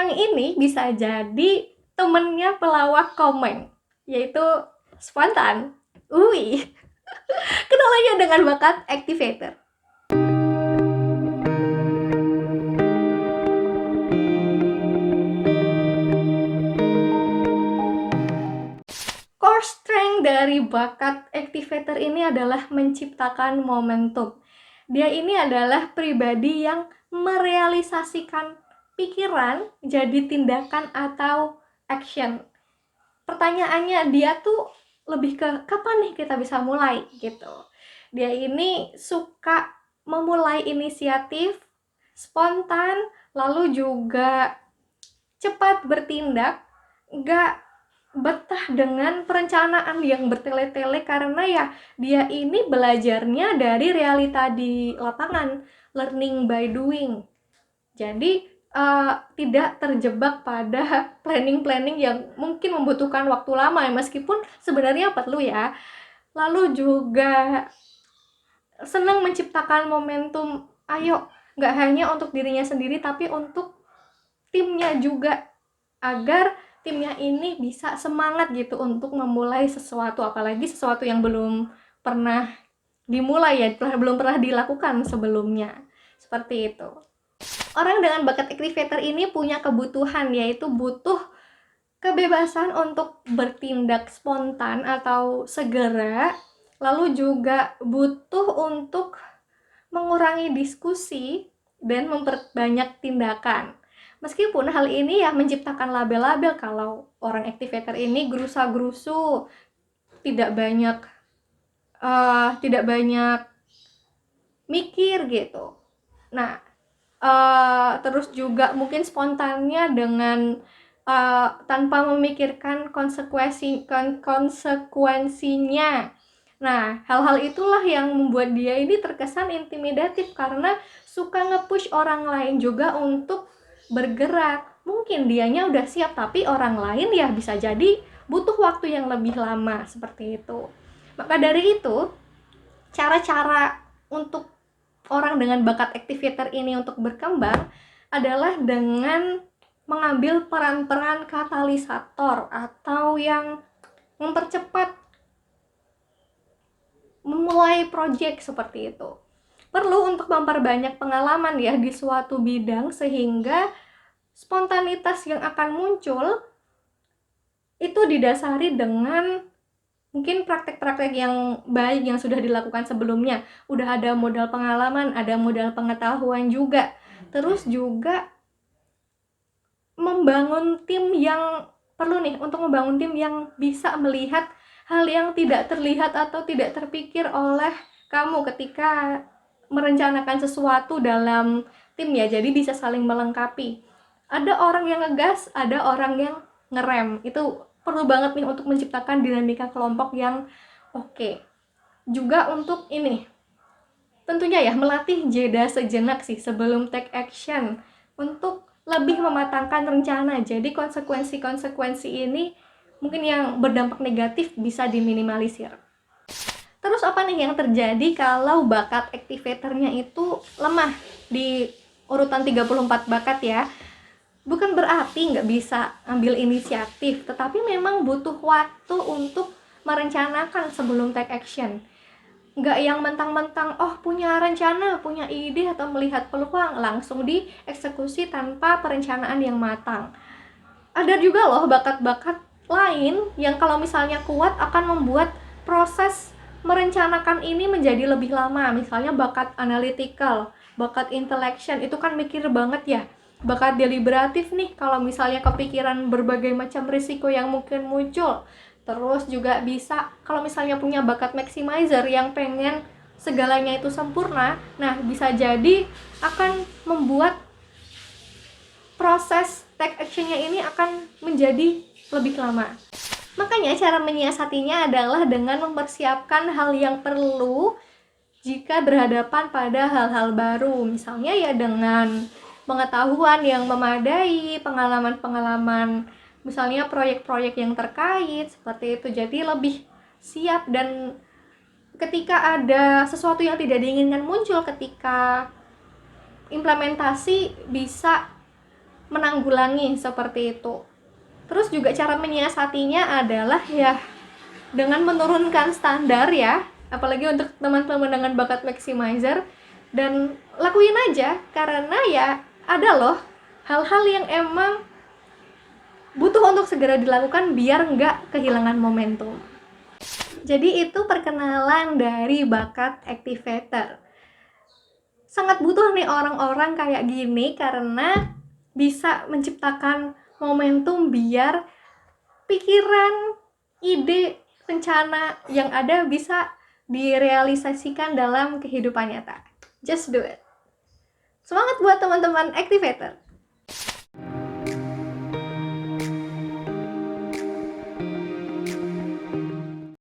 Orang ini bisa jadi temennya pelawak komeng, yaitu spontan. Wih, kenalannya dengan bakat activator. Core strength dari bakat activator ini adalah menciptakan momentum. Dia ini adalah pribadi yang merealisasikan pikiran jadi tindakan atau action. Pertanyaannya dia tuh lebih ke kapan nih kita bisa mulai gitu. Dia ini suka memulai inisiatif, spontan, lalu juga cepat bertindak, nggak betah dengan perencanaan yang bertele-tele karena ya dia ini belajarnya dari realita di lapangan, learning by doing. Jadi tidak terjebak pada planning-planning yang mungkin membutuhkan waktu lama ya, meskipun sebenarnya perlu ya. Lalu juga senang menciptakan momentum, ayo, nggak hanya untuk dirinya sendiri tapi untuk timnya juga, agar timnya ini bisa semangat gitu untuk memulai sesuatu, apalagi sesuatu yang belum pernah dimulai ya, belum pernah dilakukan sebelumnya. Seperti itu. Orang dengan bakat activator ini punya kebutuhan, yaitu butuh kebebasan untuk bertindak spontan atau segera, lalu juga butuh untuk mengurangi diskusi dan memperbanyak tindakan. Meskipun hal ini ya menciptakan label-label kalau orang activator ini gerusa-gerusu, tidak banyak mikir gitu. Nah, terus juga mungkin spontannya dengan tanpa memikirkan konsekuensinya. Nah, hal-hal itulah yang membuat dia ini terkesan intimidatif karena suka nge-push orang lain juga untuk bergerak. Mungkin dianya udah siap tapi orang lain ya bisa jadi butuh waktu yang lebih lama, seperti itu. Maka dari itu, cara-cara untuk orang dengan bakat activator ini untuk berkembang adalah dengan mengambil peran-peran katalisator atau yang mempercepat memulai proyek, seperti itu. Perlu untuk memperbanyak pengalaman ya di suatu bidang sehingga spontanitas yang akan muncul itu didasari dengan mungkin praktek-praktek yang baik yang sudah dilakukan sebelumnya. Udah ada modal pengalaman, ada modal pengetahuan juga. Terus juga membangun tim yang perlu nih, untuk membangun tim yang bisa melihat hal yang tidak terlihat atau tidak terpikir oleh kamu ketika merencanakan sesuatu dalam tim ya. Jadi bisa saling melengkapi. Ada orang yang ngegas, ada orang yang ngerem. Itu perlu banget nih untuk menciptakan dinamika kelompok yang oke. Juga untuk ini, tentunya ya melatih jeda sejenak sih sebelum take action untuk lebih mematangkan rencana. Jadi konsekuensi-konsekuensi ini mungkin yang berdampak negatif bisa diminimalisir. Terus apa nih yang terjadi kalau bakat activatornya itu lemah di urutan 34 bakat ya? Bukan berarti nggak bisa ambil inisiatif, tetapi memang butuh waktu untuk merencanakan sebelum take action. Nggak yang mentang-mentang punya rencana, punya ide atau melihat peluang langsung dieksekusi tanpa perencanaan yang matang. Ada juga loh bakat-bakat lain yang kalau misalnya kuat akan membuat proses merencanakan ini menjadi lebih lama. Misalnya bakat analytical, bakat intellection, itu kan mikir banget ya. Bakat deliberatif nih, kalau misalnya kepikiran berbagai macam risiko yang mungkin muncul. Terus juga bisa kalau misalnya punya bakat maximizer yang pengen segalanya itu sempurna, nah bisa jadi akan membuat proses take actionnya ini akan menjadi lebih lama. Makanya cara menyiasatinya adalah dengan mempersiapkan hal yang perlu jika berhadapan pada hal-hal baru. Misalnya ya dengan pengetahuan yang memadai, pengalaman-pengalaman, misalnya proyek-proyek yang terkait, seperti itu. Jadi lebih siap, dan ketika ada sesuatu yang tidak diinginkan muncul ketika implementasi, bisa menanggulangi seperti itu. Terus juga cara menyiasatinya adalah ya dengan menurunkan standar ya, apalagi untuk teman-teman dengan bakat maximizer, dan lakuin aja, karena ya ada loh hal-hal yang emang butuh untuk segera dilakukan biar nggak kehilangan momentum. Jadi itu perkenalan dari bakat activator. Sangat butuh nih orang-orang kayak gini karena bisa menciptakan momentum biar pikiran, ide, rencana yang ada bisa direalisasikan dalam kehidupan nyata. Just do it. Semangat buat teman-teman activator.